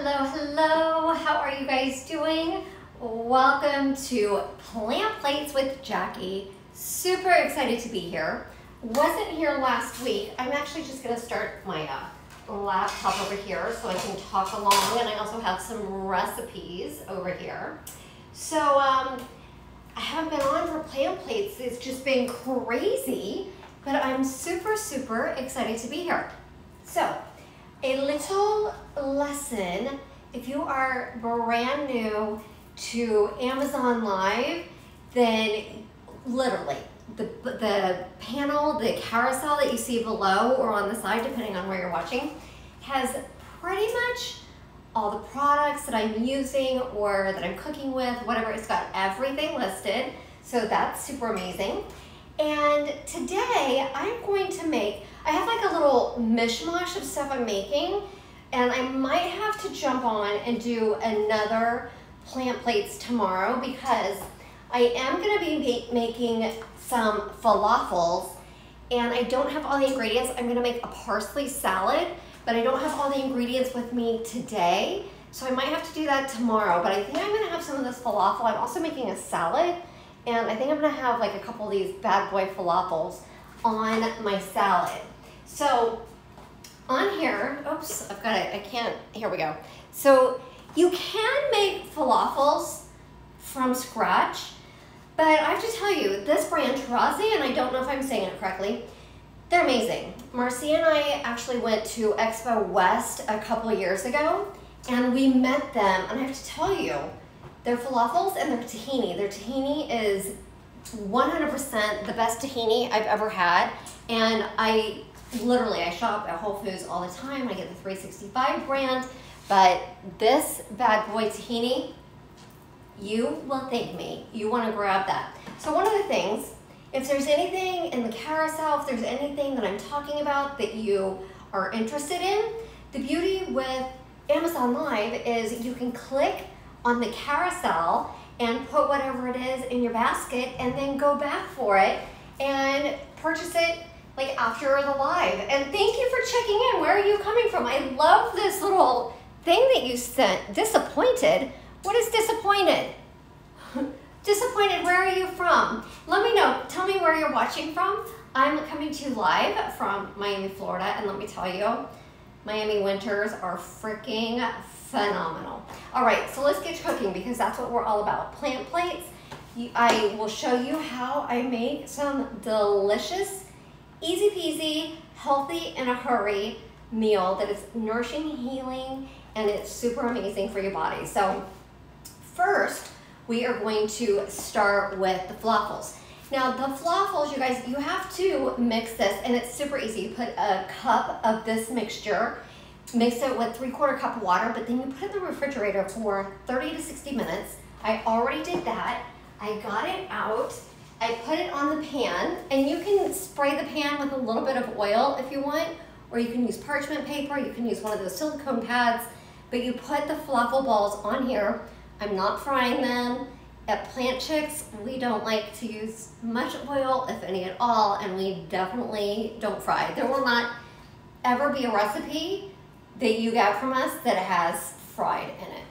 Hello. How are you guys doing? Welcome to Plant Plates with Jackie. Super excited to be here. Wasn't here last week. I'm actually just gonna start my laptop over here so I can talk along, and I also have some recipes over here. So I haven't been on for Plant Plates. It's just been crazy, but I'm super excited to be here. So a little lesson, if you are brand new to Amazon Live, then literally the panel, the carousel that you see below or on the side, depending on where you're watching, has pretty much all the products that I'm using or that I'm cooking with, whatever. It's got everything listed, so that's super amazing. And today I'm going to make, I have like a little mishmash of stuff I'm making, and I might have to jump on and do another Plant Plates tomorrow because I am going to be making some falafels, and I don't have all the ingredients. I'm going to make a parsley salad, but I don't have all the ingredients with me today, so I might have to do that tomorrow. But I think I'm going to have some of this falafel. I'm also making a salad, and I think I'm going to have like a couple of these bad boy falafels on my salad. So on here, oops, I've got it, I can't, here we go. So you can make falafels from scratch, but I have to tell you, this brand, Tarazi, and I don't know if I'm saying it correctly, they're amazing. Marcy and I actually went to Expo West a couple of years ago, and we met them, and I have to tell you, their falafels and their tahini is 100% the best tahini I've ever had, and I shop at Whole Foods all the time. I get the 365 brand, but this bad boy tahini, you will thank me. You want to grab that. So one of the things, if there's anything in the carousel, if there's anything that I'm talking about that you are interested in, the beauty with Amazon Live is you can click on the carousel and put whatever it is in your basket and then go back for it and purchase it like after the live. And thank you for checking in. Where are you coming from? I love this little thing that you sent. Disappointed? What is disappointed? Disappointed, where are you from? Let me know. Tell me where you're watching from. I'm coming to you live from Miami, Florida, and let me tell you, Miami winters are freaking phenomenal. All right, so let's get cooking because that's what we're all about. Plant Plates. I will show you how I make some delicious, easy peasy, healthy in a hurry meal that is nourishing, healing, and it's super amazing for your body. So first, we are going to start with the falafels. Now the falafels, you guys, you have to mix this, and it's super easy. You put a cup of this mixture, mix it with 3/4 cup of water, but then you put it in the refrigerator for 30 to 60 minutes. I already did that. I got it out. I put it on the pan, and you can spray the pan with a little bit of oil if you want, or you can use parchment paper, you can use one of those silicone pads, but you put the falafel balls on here. I'm not frying them. At Plant Chicks, we don't like to use much oil, if any at all, and we definitely don't fry. There will not ever be a recipe that you get from us that has fried in it.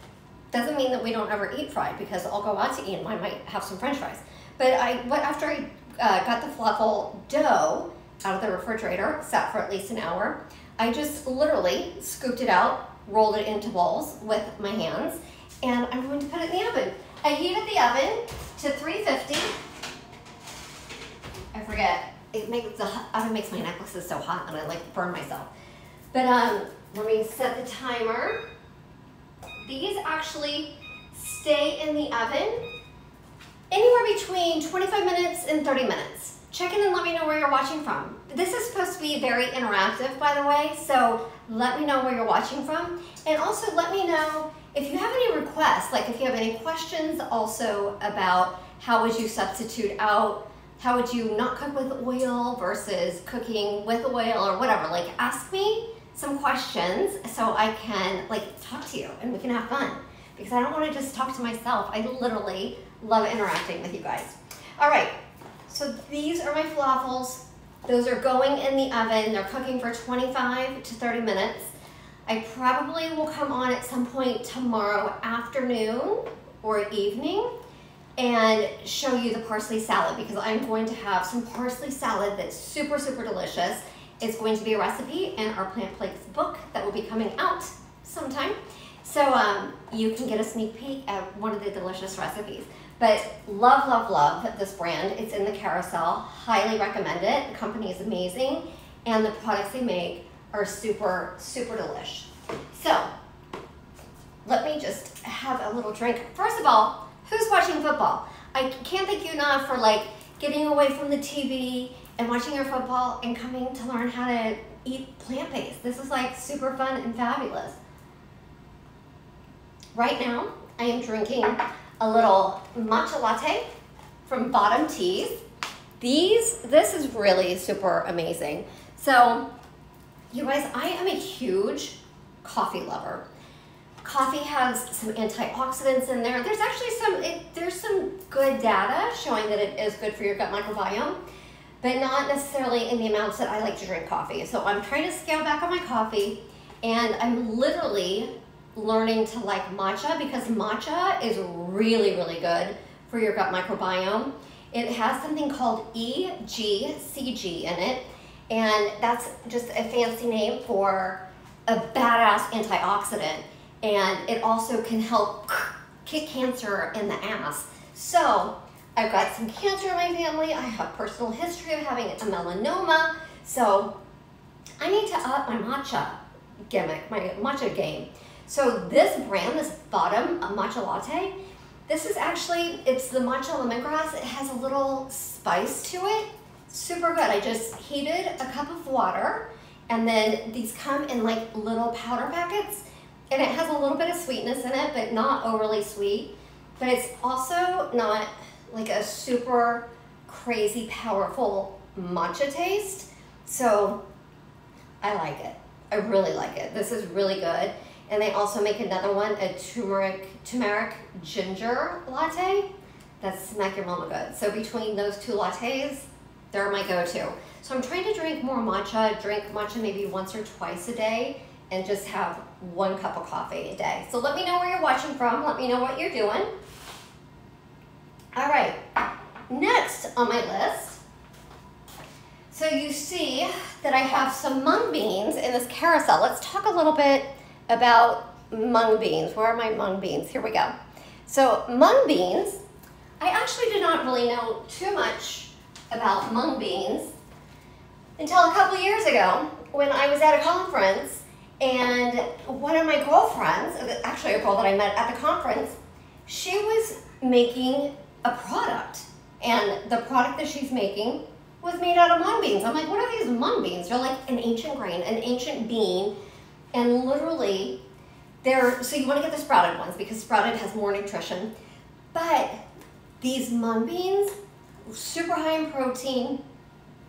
Doesn't mean that we don't ever eat fried, because I'll go out to eat and I might have some French fries. But after I got the falafel dough out of the refrigerator, sat for at least an hour, I just literally scooped it out, rolled it into balls with my hands, and I'm going to put it in the oven. I heated the oven to 350. I forget, the oven makes my necklaces so hot and I like burn myself. But let me set the timer. These actually stay in the oven anywhere between 25 minutes and 30 minutes. Check in and let me know where you're watching from. This is supposed to be very interactive, by the way, so let me know where you're watching from. And also let me know if you have any requests, like if you have any questions also about how would you substitute out, how would you not cook with oil versus cooking with oil or whatever. Like ask me some questions so I can like talk to you and we can have fun, because I don't want to just talk to myself. I literally love interacting with you guys. All right, so these are my falafels. Those are going in the oven. They're cooking for 25 to 30 minutes. I probably will come on at some point tomorrow afternoon or evening and show you the parsley salad, because I'm going to have some parsley salad that's super, super delicious. It's going to be a recipe in our Plant Plates book that will be coming out sometime. So you can get a sneak peek at one of the delicious recipes. But love, love, love this brand. It's in the carousel. Highly recommend it. The company is amazing, and the products they make are super, super delish. So let me just have a little drink. First of all, who's watching football? I can't thank you enough for like getting away from the TV and watching your football and coming to learn how to eat plant-based. This is like super fun and fabulous. Right now, I am drinking a little Matcha Latte from Bottom Teas. This is really super amazing. So, you guys, I am a huge coffee lover. Coffee has some antioxidants in there. There's actually there's some good data showing that it is good for your gut microbiome, but not necessarily in the amounts that I like to drink coffee. So I'm trying to scale back on my coffee, and I'm literally learning to like matcha, because matcha is really, really good for your gut microbiome. It has something called EGCG in it, and that's just a fancy name for a badass antioxidant. And it also can help kick cancer in the ass. So I've got some cancer in my family. I have personal history of having a melanoma. So I need to up my matcha gimmick, my matcha game. So this brand, this Bottom Matcha Latte, this is actually, it's the Matcha Lemongrass. It has a little spice to it. Super good. I just heated a cup of water, and then these come in like little powder packets, and it has a little bit of sweetness in it, but not overly sweet. But it's also not like a super crazy powerful matcha taste. So I like it. I really like it. This is really good. And they also make another one, a turmeric ginger latte. That's smack your mama good. So between those two lattes, they're my go-to. So I'm trying to drink more matcha, drink matcha maybe once or twice a day, and just have 1 cup of coffee a day. So let me know where you're watching from. Let me know what you're doing. All right, next on my list. So you see that I have some mung beans in this carousel. Let's talk a little bit about mung beans. Where are my mung beans? Here we go. So mung beans, I actually did not really know too much about mung beans until a couple years ago when I was at a conference, and one of my girlfriends, actually a girl that I met at the conference, she was making a product, and the product that she's making was made out of mung beans. I'm like, what are these mung beans? They're like an ancient grain, an ancient bean, and literally so you want to get the sprouted ones because sprouted has more nutrition, but these mung beans, super high in protein,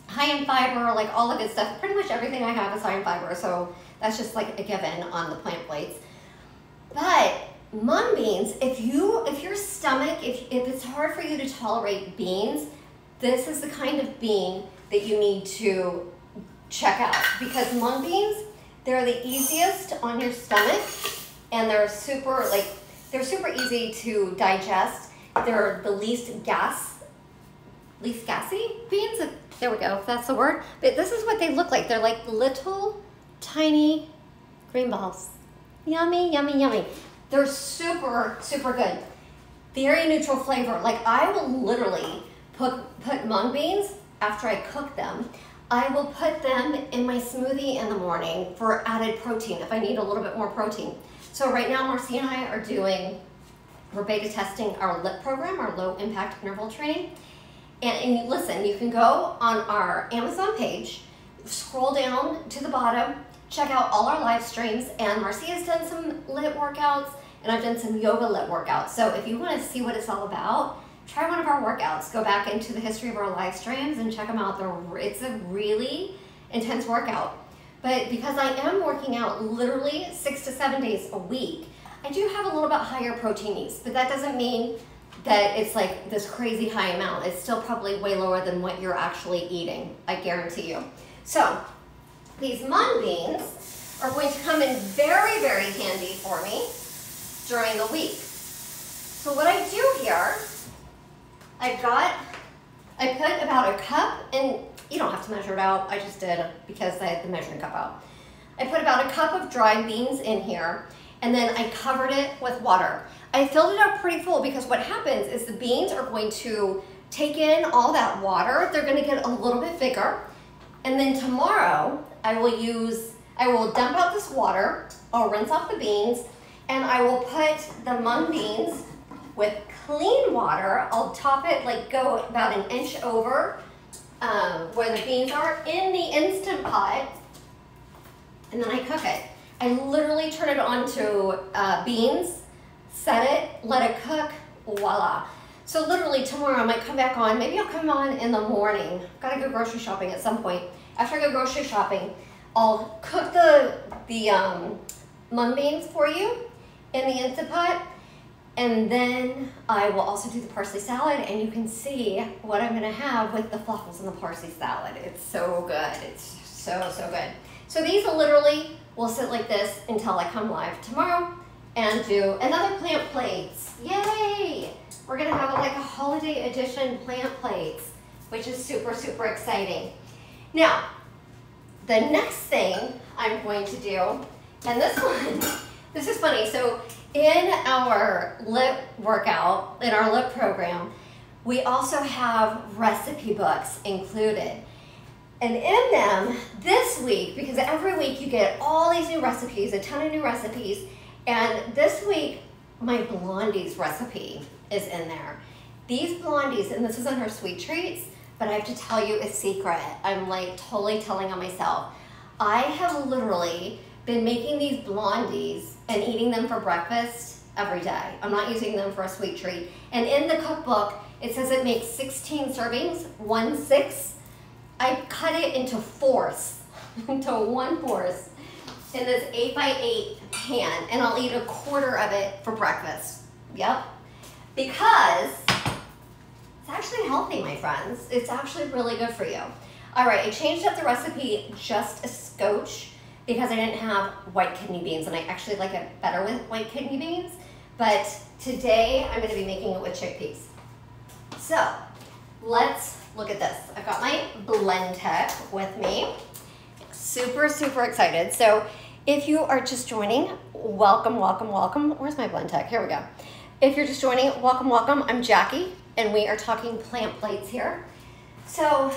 high in fiber, like all the good stuff. Pretty much everything I have is high in fiber, so that's just like a given on the plant plates. But mung beans, if your stomach, if it's hard for you to tolerate beans, this is the kind of bean that you need to check out, because mung beans, they're the easiest on your stomach, and they're super easy to digest. They're the least gassy beans. There we go, if that's the word. But this is what they look like. They're like little tiny green balls. Yummy, yummy, yummy. They're super, super good. Very neutral flavor. Like, I will literally put mung beans after I cook them. I will put them in my smoothie in the morning for added protein if I need a little bit more protein. So right now, Marcy and I we're beta testing our LIP program, our low impact interval training. And listen, you can go on our Amazon page, scroll down to the bottom, check out all our live streams, and Marcy has done some LIT workouts, and I've done some yoga LIT workouts. So if you want to see what it's all about, try one of our workouts. Go back into the history of our live streams and check them out. It's a really intense workout. But because I am working out literally 6 to 7 days a week, I do have a little bit higher protein needs, but that doesn't mean that it's like this crazy high amount. It's still probably way lower than what you're actually eating, I guarantee you. So these mung beans are going to come in very very, very handy for me during the week. So what I do here, I put about a cup, and you don't have to measure it out, I just did because I had the measuring cup out. I put about a cup of dried beans in here, and then I covered it with water. I filled it up pretty full because what happens is the beans are going to take in all that water. They're gonna get a little bit bigger. And then tomorrow, I will dump out this water, I'll rinse off the beans, and I will put the mung beans with clean water. I'll top it, like go about an inch over where the beans are in the Instant Pot, and then I cook it. I literally turn it on to beans, set it, let it cook, voila. So literally tomorrow I might come back on, maybe I'll come on in the morning. Gotta go grocery shopping at some point. After I go grocery shopping, I'll cook the mung beans for you in the Instant Pot, and then I will also do the parsley salad, and you can see what I'm gonna have with the falafels and the parsley salad. It's so good, it's so, so good. So these will sit like this until I come live tomorrow and do another plant plates. Yay! We're gonna have like a holiday edition plant plates, which is super, super exciting. Now, the next thing I'm going to do, and this is funny. So in our lip workout, in our lip program, we also have recipe books included. And in them, this week, because every week you get all these new recipes, a ton of new recipes, and this week, my blondies recipe is in there. These blondies, and this is under sweet treats, but I have to tell you a secret. I'm like totally telling on myself. I have literally been making these blondies and eating them for breakfast every day. I'm not using them for a sweet treat. And in the cookbook, it says it makes 16 servings, 1/6. I cut it into fourths, into 1/4 in this 8x8 pan, and I'll eat 1/4 of it for breakfast. Yep, because it's actually healthy, my friends. It's actually really good for you. All right, I changed up the recipe just a scotch because I didn't have white kidney beans, and I actually like it better with white kidney beans. But today, I'm gonna be making it with chickpeas. So, let's look at this. I've got my blend tech with me. Super, super excited. So, if you are just joining, welcome, welcome, welcome. Where's my blend tech? Here we go. If you're just joining, welcome, welcome. I'm Jackie, and we are talking plant plates here. So,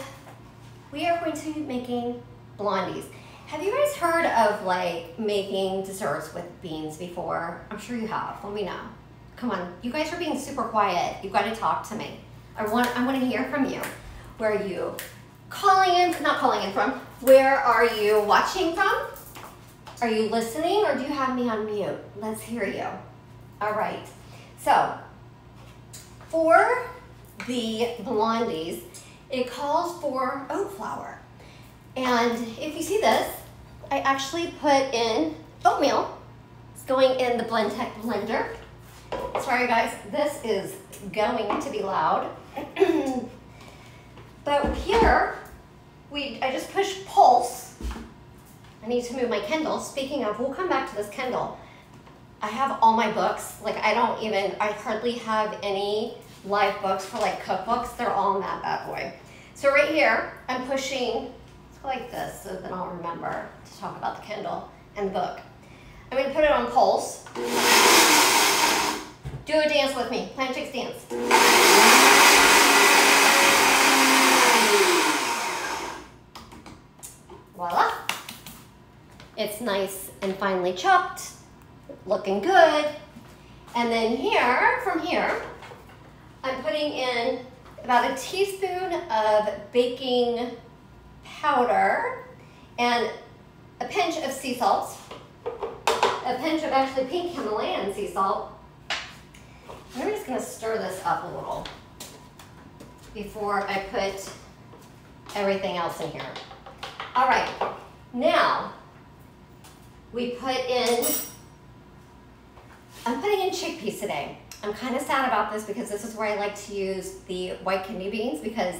we are going to be making blondies. Have you guys heard of like making desserts with beans before? I'm sure you have. Let me know. Come on, you guys are being super quiet. You've got to talk to me. I want to hear from you. Where are you calling in? Not calling in from. Where are you watching from? Are you listening, or do you have me on mute? Let's hear you. All right. So for the blondies, it calls for oat flour. And if you see this, I actually put in oatmeal. It's going in the Blend Tech blender. Sorry guys, this is going to be loud. But here, I just push pulse. I need to move my Kindle. Speaking of, we'll come back to this Kindle. I have all my books. Like I hardly have any live books for like cookbooks. They're all in that bad boy. So right here, I'm pushing like this so then I'll remember to talk about the Kindle and the book. I'm going to put it on pulse. Do a dance with me. Plant chicks dance. Voila. It's nice and finely chopped, looking good. And then from here, I'm putting in about a teaspoon of baking powder and a pinch of sea salt, a pinch of actually pink Himalayan sea salt. And I'm just going to stir this up a little before I put everything else in here. All right, now I'm putting in chickpeas today. I'm kind of sad about this because this is where I like to use the white kidney beans because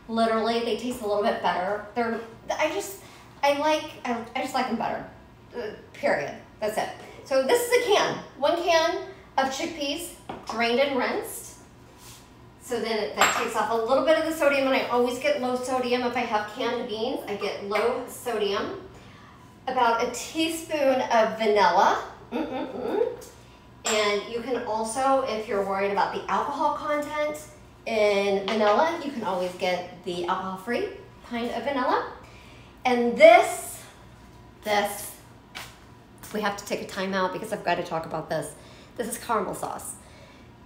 literally they taste a little bit better. I just like them better. period. That's it. So this is a can. 1 can of chickpeas, drained and rinsed. So then that takes off a little bit of the sodium, and I always get low sodium. If I have canned beans, I get low sodium. About a teaspoon of vanilla. And you can also, if you're worried about the alcohol content in vanilla, you can always get the alcohol-free kind of vanilla. And this, we have to take a time out because I've got to talk about this. This is caramel sauce.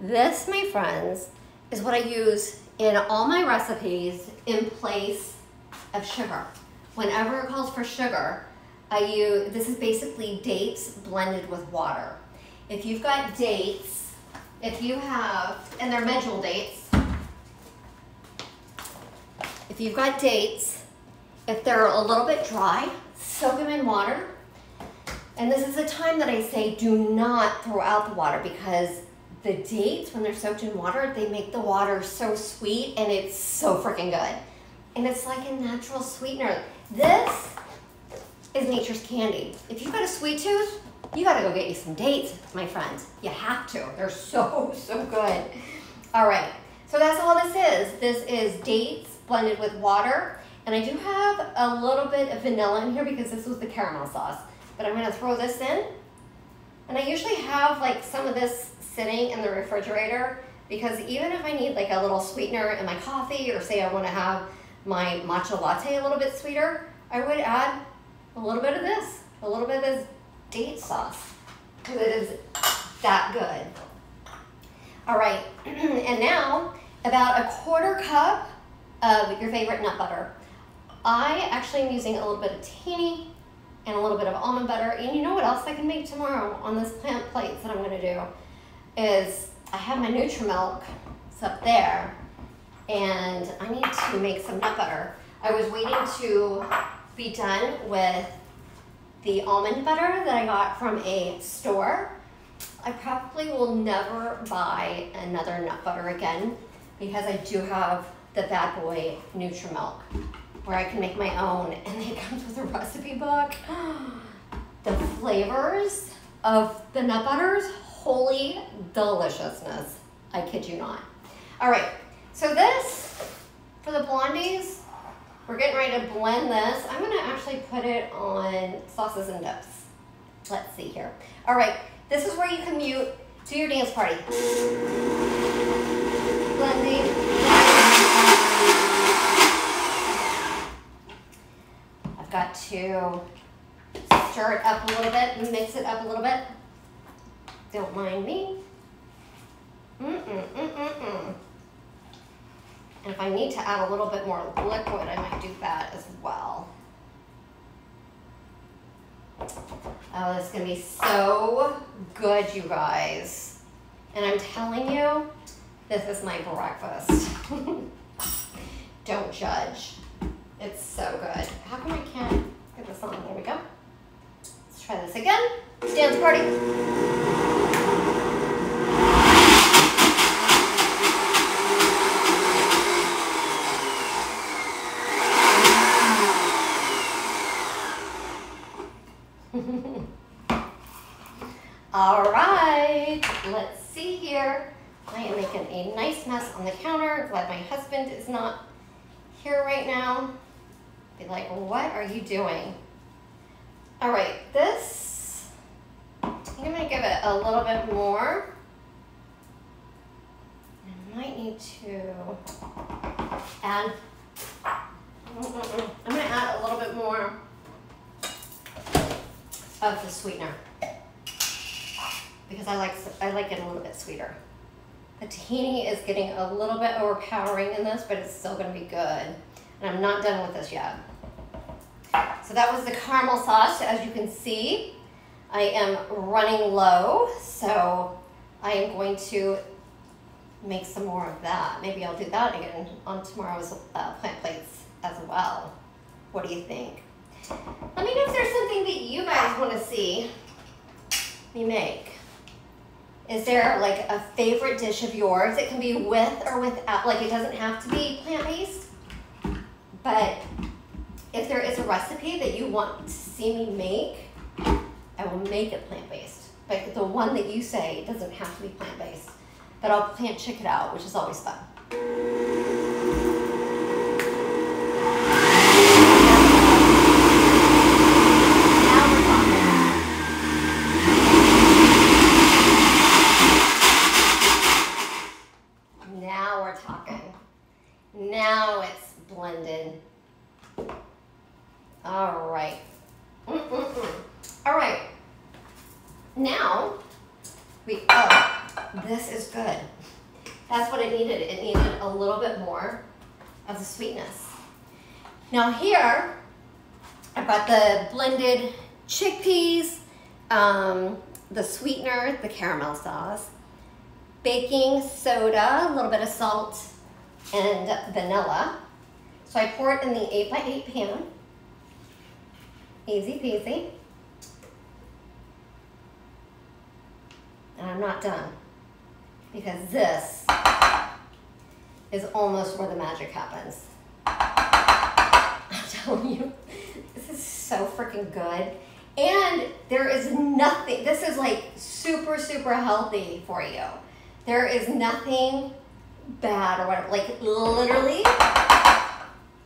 This, my friends, is what I use in all my recipes in place of sugar. Whenever it calls for sugar, this is basically dates blended with water. If you've got dates, and they're medjool dates, if you've got dates, if they're a little bit dry, soak them in water. And this is the time that I say do not throw out the water, because the dates, when they're soaked in water, they make the water so sweet, and it's so freaking good. And it's like a natural sweetener. This is nature's candy. If you've got a sweet tooth, you gotta go get you some dates, my friend. You have to. They're so, so good. All right, so that's all this is. This is dates blended with water. And I do have a little bit of vanilla in here because this was the caramel sauce. But I'm gonna throw this in. And I usually have like some of this sitting in the refrigerator, because even if I need like a little sweetener in my coffee, or say I wanna have my matcha latte a little bit sweeter, I would add a little bit of this, a little bit of this date sauce, because it is that good. All right, and now about a 1/4 cup of your favorite nut butter. I actually am using a little bit of tahini and a little bit of almond butter. And you know what else I can make tomorrow on this plant plates that I'm gonna do is I have my Nutri-Milk, it's up there, and I need to make some nut butter. I was waiting to be done with the almond butter that I got from a store. I probably will never buy another nut butter again, because I do have the bad boy Nutri-Milk, where I can make my own, and it comes with a recipe book. The flavors of the nut butters, holy deliciousness. I kid you not. All right, so this, for the blondies, we're getting ready to blend this. I'm gonna actually put it on sauces and dips. Let's see here. All right, this is where you can mute to your dance party. Blending. I've got to stir it up a little bit and mix it up a little bit. Don't mind me. And if I need to add a little bit more liquid, I might do that as well. Oh, this is gonna be so good, you guys. And I'm telling you, this is my breakfast. Don't judge. It's so good. How come I can't get this on? There we go. Let's try this again. Dance party. All right, let's see here. I am making a nice mess on the counter. Glad my husband is not here right now. Be like, what are you doing? All right, this, I'm gonna give it a little bit more. I might need to add, I'm gonna add a little bit more of the sweetener, because I like it a little bit sweeter. The tahini is getting a little bit overpowering in this, but it's still gonna be good. And I'm not done with this yet. So that was the caramel sauce. As you can see, I am running low, so I am going to make some more of that. Maybe I'll do that again on tomorrow's plant plates as well. What do you think? Let me know if there's something that you guys want to see me make. Is there like a favorite dish of yours? It can be with or without, like it doesn't have to be plant-based, but if there is a recipe that you want to see me make, make it plant-based. But the one that you say doesn't have to be plant-based. But I'll plant chick it out, which is always fun. Now we're talking. Now it's blended. All right. All right. Now this is good. That's what it needed. It needed a little bit more of the sweetness. Now here, I've got the blended chickpeas, the sweetener, the caramel sauce, baking soda, a little bit of salt, and vanilla. So I pour it in the 8x8 pan. Easy peasy. And I'm not done, because this is almost where the magic happens. I'm telling you, this is so freaking good. And there is nothing, this is like super, super healthy for you. There is nothing bad or whatever, like literally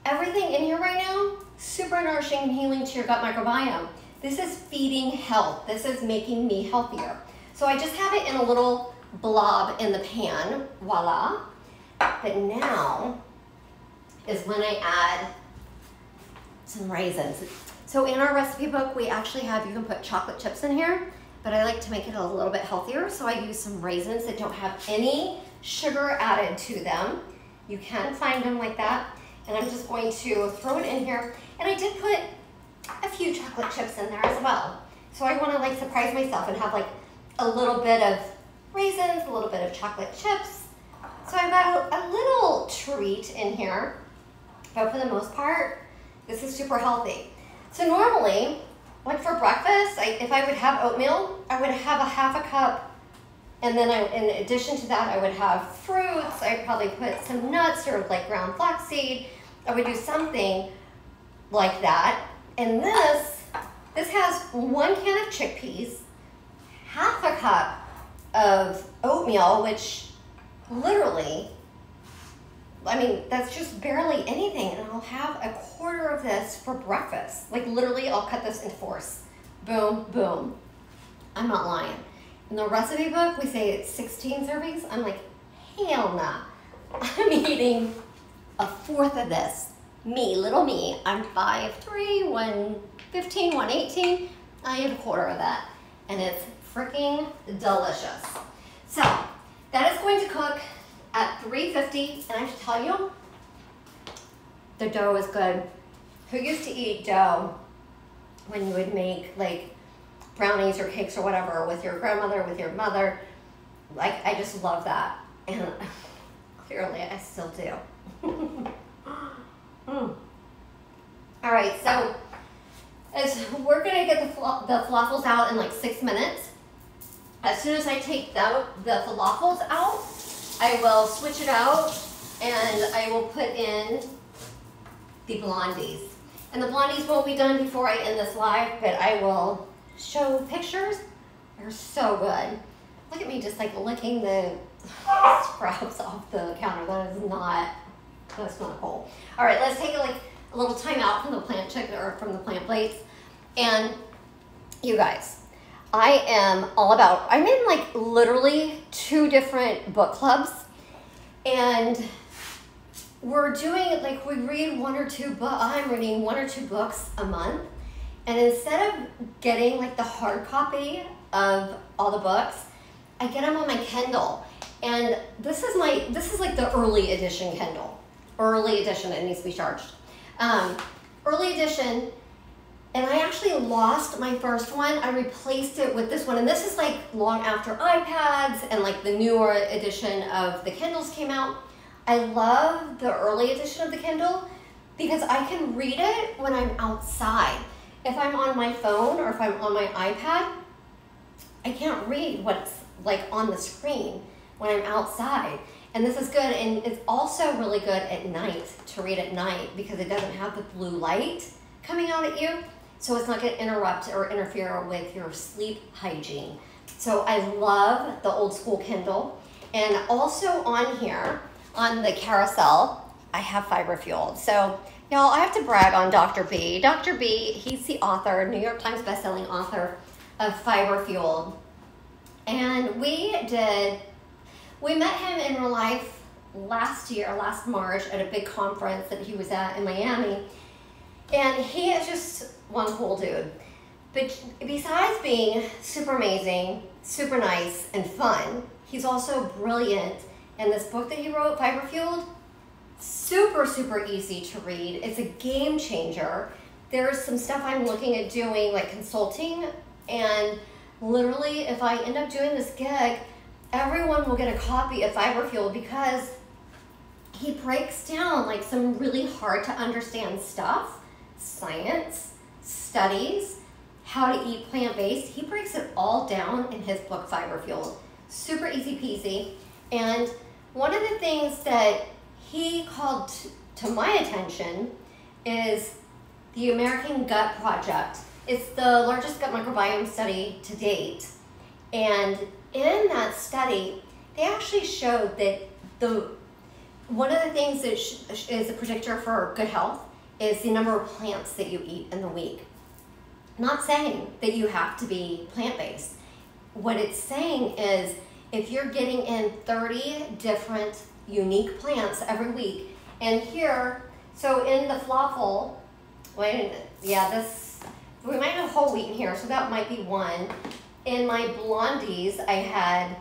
everything in here right now, super nourishing and healing to your gut microbiome. This is feeding health. This is making me healthier. So I just have it in a little blob in the pan, voila. But now is when I add some raisins. So in our recipe book, we actually have, you can put chocolate chips in here, but I like to make it a little bit healthier. So I use some raisins that don't have any sugar added to them. You can find them like that. And I'm just going to throw it in here. And I did put a few chocolate chips in there as well. So I want to like surprise myself and have like a little bit of raisins, a little bit of chocolate chips. So I've got a little treat in here, but for the most part, this is super healthy. So normally, like for breakfast, if I would have oatmeal, I would have a half a cup, and then in addition to that, I would have fruits. I'd probably put some nuts or like ground flaxseed. I would do something like that. And this has 1 can of chickpeas, half a cup of oatmeal, which literally, I mean, that's just barely anything. And I'll have a quarter of this for breakfast. Like literally, I'll cut this in fourths. Boom, boom. I'm not lying. In the recipe book, we say it's 16 servings. I'm like, hell nah. I'm eating a fourth of this. Me, little me. I'm 5'3", 115, 118. I eat a quarter of that. And it's freaking delicious. So that is going to cook at 350, and I have to tell you, the dough is good. Who used to eat dough when you would make like brownies or cakes or whatever with your grandmother, with your mother? Like, I just love that, and clearly I still do. All right, so we're gonna get the falafels out in like 6 minutes. As soon as I take the falafels out, I will switch it out and I will put in the blondies. And the blondies won't be done before I end this live, but I will show pictures. They're so good. Look at me just like licking the scraps off the counter. That's not cool. All right, let's take a little time out from the plant chicken or from the plant plates. And you guys, I am all about, I'm in like literally 2 different book clubs, and we're doing like, we read 1 or 2 books. I'm reading 1 or 2 books a month, and instead of getting like the hard copy of all the books, I get them on my Kindle. And this is like the early edition Kindle. Early edition, it needs to be charged. Early edition. And I actually lost my first one. I replaced it with this one. And this is like long after iPads and like the newer edition of the Kindles came out. I love the early edition of the Kindle because I can read it when I'm outside. If I'm on my phone or if I'm on my iPad, I can't read what's like on the screen when I'm outside. And this is good, and it's also really good at night, to read at night, because it doesn't have the blue light coming out at you. so it's not going to interrupt or interfere with your sleep hygiene. So I love the old school Kindle. And also on here, on the carousel, I have fiber fueled. So y'all, I have to brag on Dr. B. Dr. B, he's the author, New York Times bestselling author of Fiber Fueled. And we met him in real life last March at a big conference that he was at in Miami. And he is just one cool dude. But besides being super amazing, super nice, and fun, he's also brilliant. And this book that he wrote, Fiber Fueled, super, super easy to read. It's a game changer. There's some stuff I'm looking at doing, like consulting, and literally if I end up doing this gig, everyone will get a copy of Fiber Fueled because he breaks down like some really hard to understand stuff, science, studies, how to eat plant-based. He breaks it all down in his book, Fiber Fueled. Super easy peasy. And one of the things that he called to my attention is the American Gut Project. It's the largest gut microbiome study to date. And in that study, they actually showed that one of the things that is a predictor for good health is the number of plants that you eat in the week. Not saying that you have to be plant-based. What it's saying is if you're getting in 30 different unique plants every week, and here, so in the falafel, we might have whole wheat in here, so that might be one. In my blondies, I had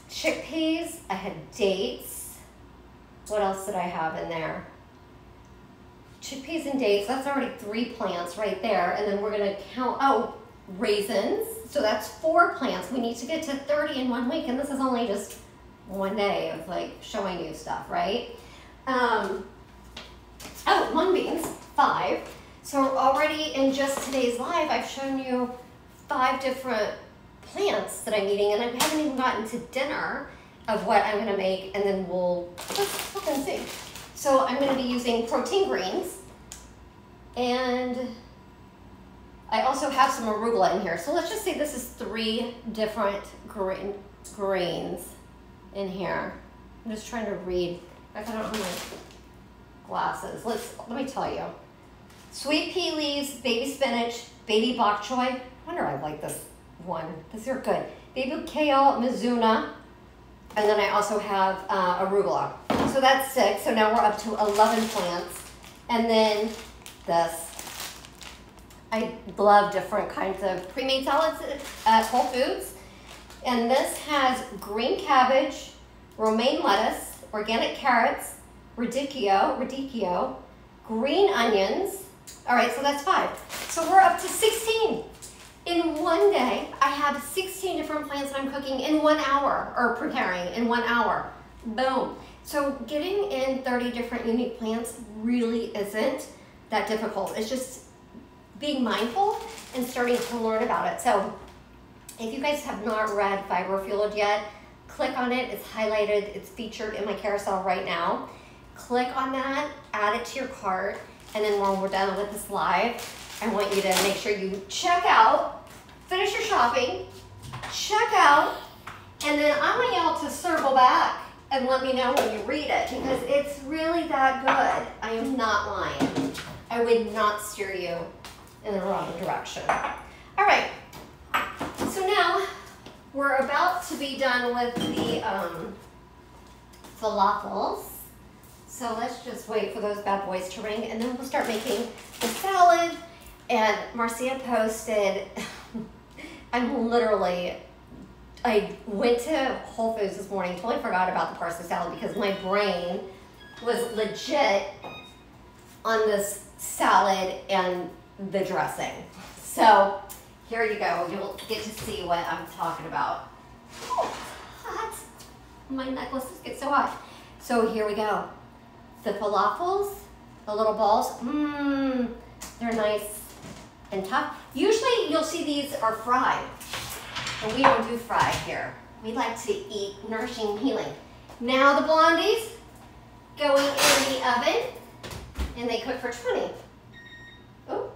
chickpeas, I had dates. What else did I have in there? Chickpeas and dates, that's already 3 plants right there. And then we're gonna count, raisins. So that's 4 plants. We need to get to 30 in 1 week, and this is only just one day of like showing you stuff, right? Mung Beans, 5. So already in just today's live, I've shown you 5 different plants that I'm eating, and I haven't even gotten to dinner of what I'm gonna make, and then let's look and see. So I'm gonna be using protein greens, and I also have some arugula in here. So let's just say this is 3 different grains in here. I'm just trying to read. I don't have my glasses. Let me tell you. Sweet pea leaves, baby spinach, baby bok choy. I wonder I like this one. These are good. Baby kale, mizuna, and then I also have arugula. So that's 6. So now we're up to 11 plants. And then this. I love different kinds of pre-made salads at Whole Foods. And this has green cabbage, romaine lettuce, organic carrots, radicchio, green onions. All right, so that's 5. So we're up to 16. In one day, I have 16 different plants that I'm cooking in 1 hour, or preparing in 1 hour. Boom. So getting in 30 different unique plants really isn't that difficult. It's just being mindful and starting to learn about it. So if you guys have not read Fiber Fueled yet, click on it. It's highlighted. It's featured in my carousel right now. Click on that, add it to your cart, and then when we're done with this live, I want you to make sure you check out, finish your shopping, check out, and then I want y'all to circle back and let me know when you read it, because it's really that good. I am not lying. I would not steer you in the wrong direction. All right, so now we're about to be done with the falafels. So let's just wait for those bad boys to ring, and then we'll start making the salad. And Marcia posted, I went to Whole Foods this morning, totally forgot about the parsley salad because my brain was legit on this salad and the dressing. So here you go. You'll get to see what I'm talking about. Oh, hot. My necklaces get so hot. So here we go. The falafels, the little balls, they're nice and tough. Usually you'll see these are fried, but we don't do fried here. We like to eat nourishing, healing. Now the blondies going in the oven, and they cook for 20. Oh,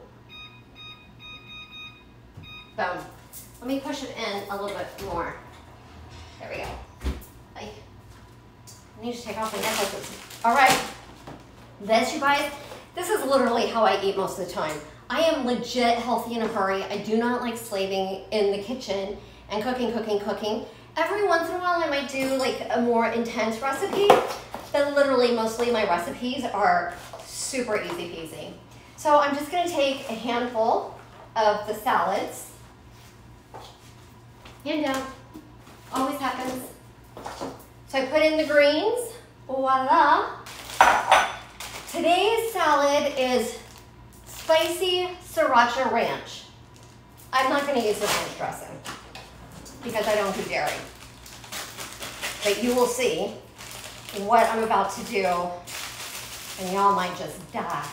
Let me push it in a little bit more. There we go. I need to take off my necklaces. All right, this, you guys, this is literally how I eat most of the time. I am legit healthy in a hurry. I do not like slaving in the kitchen and cooking. Every once in a while I might do like a more intense recipe, but literally mostly my recipes are super easy peasy. So I'm just gonna take a handful of the salads. Hand down, always happens. So I put in the greens, voila. Today's salad is spicy Sriracha ranch. I'm not gonna use the ranch dressing because I don't do dairy. But you will see what I'm about to do and y'all might just die.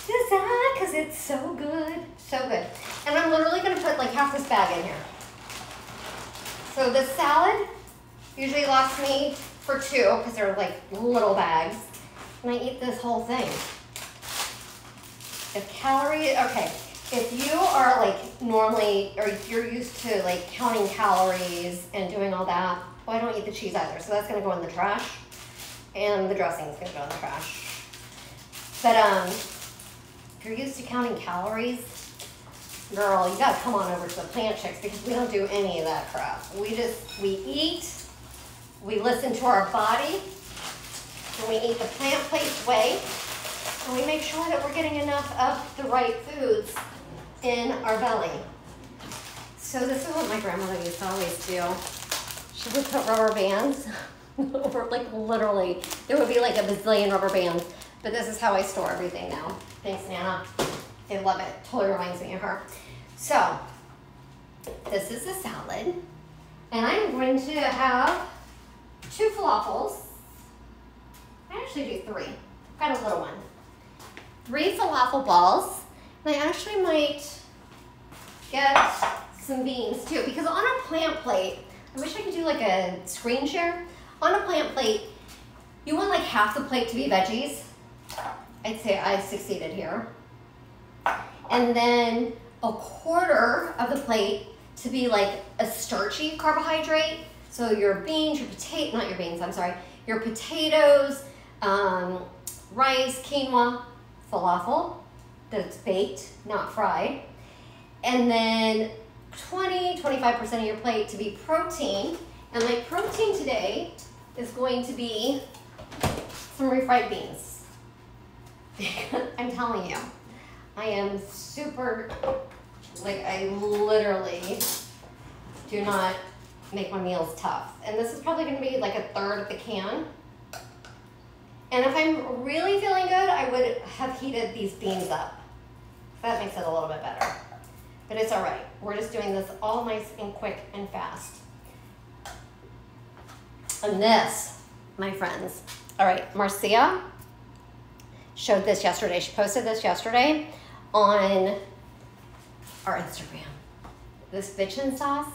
Because it's so good, so good. And I'm literally gonna put like half this bag in here. So this salad usually lasts me for 2 because they're like little bags. And I eat this whole thing. If you are like normally, or if you're used to like counting calories and doing all that, well, I don't eat the cheese either, so that's gonna go in the trash. And the dressing is gonna go in the trash. But if you're used to counting calories, girl, you gotta come on over to the Plant Chicks because we don't do any of that crap. We eat, we listen to our body, and we eat the plant plates way, and we make sure that we're getting enough of the right foods in our belly. So this is what my grandmother used to always do. She would put rubber bands over, like literally, there would be like a bazillion rubber bands, but this is how I store everything now. Thanks, Nana. I love it. Totally reminds me of her. So this is the salad, and I'm going to have 2 falafels. I actually do 3. I've got a little one. 3 falafel balls. And I actually might get some beans too, because on a plant plate, I wish I could do like a screen share. On a plant plate, you want like half the plate to be veggies. I'd say I succeeded here. And then a quarter of the plate to be like a starchy carbohydrate. So your beans, your potatoes, rice, quinoa, falafel that's baked, not fried. And then 20-25% of your plate to be protein. And my protein today is going to be some refried beans. I'm telling you, I am super, like I literally do not make my meals tough. And this is probably gonna be like a third of the can. And if I'm really feeling good, I would have heated these beans up. That makes it a little bit better. But it's all right. We're just doing this all nice and quick and fast. And this, my friends, all right, Marcia showed this yesterday. She posted this yesterday on our Instagram. This bitchin' sauce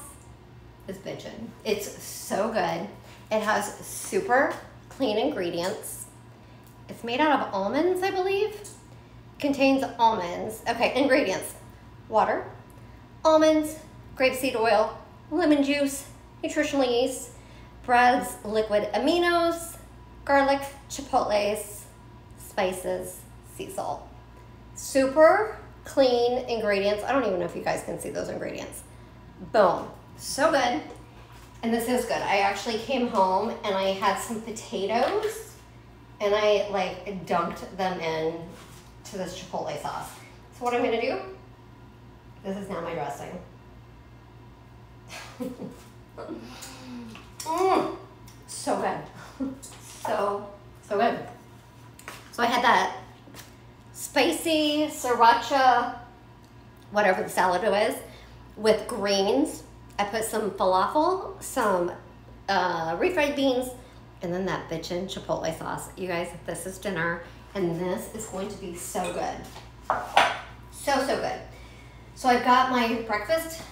is bitchin'. It's so good. It has super clean ingredients. It's made out of almonds, I believe. Contains almonds. Okay, ingredients. Water, almonds, grapeseed oil, lemon juice, nutritional yeast, breads, liquid aminos, garlic, chipotles, spices, sea salt. Super clean ingredients. I don't even know if you guys can see those ingredients. Boom. So good. And this is good. I actually came home and I had some potatoes and I like dunked them in to this chipotle sauce. So what I'm gonna do, this is now my dressing. So good. So good. So I had that spicy Sriracha, whatever the salad was, with greens. I put some falafel, some refried beans, and then that bitchin' chipotle sauce. You guys, this is dinner, and this is going to be so good. So good. So I've got my breakfast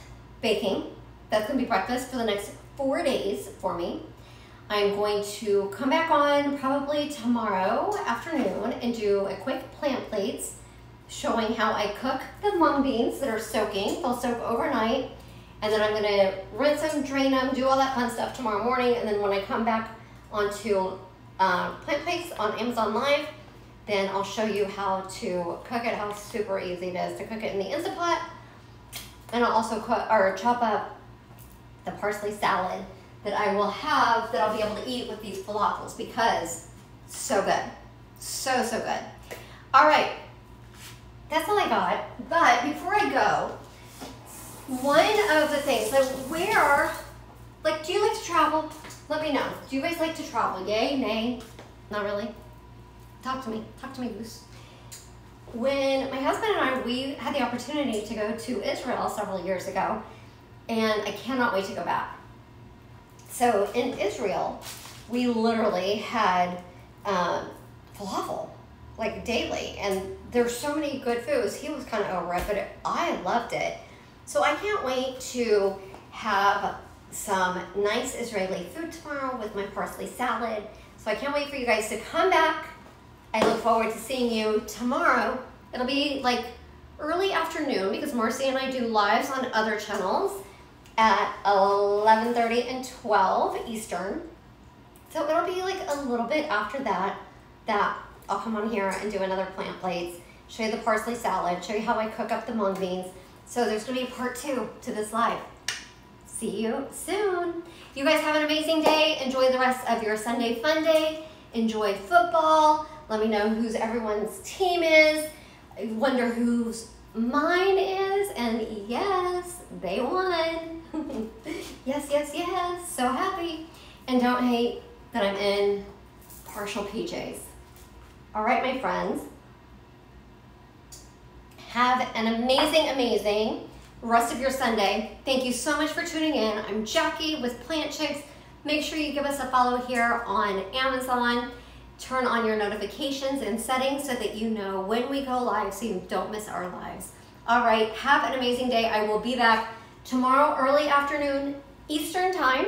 baking. That's gonna be breakfast for the next 4 days for me. I'm going to come back on probably tomorrow afternoon and do a quick plant plates showing how I cook the mung beans that are soaking. They'll soak overnight. And then I'm gonna rinse them, drain them, do all that fun stuff tomorrow morning. And then when I come back onto Plant Plates on Amazon Live, then I'll show you how to cook it, how super easy it is to cook it in the Instant Pot. And I'll also chop up the parsley salad that I will have, that I'll be able to eat with these falafels, because so good. So, so good. All right, that's all I got. But before I go, one of the things, so do you like to travel? Let me know. Do you guys like to travel? Yay, nay? Not really? Talk to me, Goose. When my husband and I, we had the opportunity to go to Israel several years ago, and I cannot wait to go back. So in Israel, we literally had falafel, like daily, and there's so many good foods. He was kind of over it, but I loved it. So I can't wait to have some nice Israeli food tomorrow with my parsley salad. So I can't wait for you guys to come back. I look forward to seeing you tomorrow. It'll be like early afternoon, because Marcy and I do lives on other channels at 11:30 and 12 Eastern. So it'll be like a little bit after that I'll come on here and do another Plant Plates, show you the parsley salad, show you how I cook up the mung beans. So there's gonna be a part 2 to this live. See you soon. You guys have an amazing day. Enjoy the rest of your Sunday fun day. Enjoy football. Let me know whose everyone's team is. I wonder whose mine is. And yes, they won. Yes, yes, yes. So happy. And don't hate that I'm in partial PJs. All right, my friends. Have an amazing, amazing rest of your Sunday. Thank you so much for tuning in. I'm Jackie with Plant Chicks. Make sure you give us a follow here on Amazon. Turn on your notifications and settings so that you know when we go live, so you don't miss our lives. All right, have an amazing day. I will be back tomorrow early afternoon Eastern time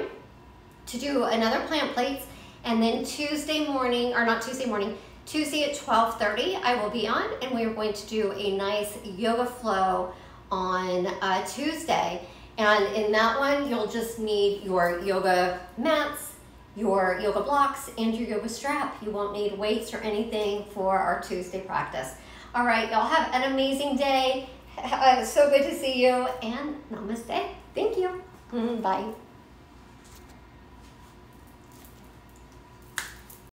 to do another Plant Plates, and then Tuesday morning, or not Tuesday morning, Tuesday at 12:30 I will be on, and we are going to do a nice yoga flow on Tuesday. And in that one, you'll just need your yoga mats, your yoga blocks, and your yoga strap. You won't need weights or anything for our Tuesday practice. All right, y'all have an amazing day. So good to see you, and namaste. Thank you. Bye.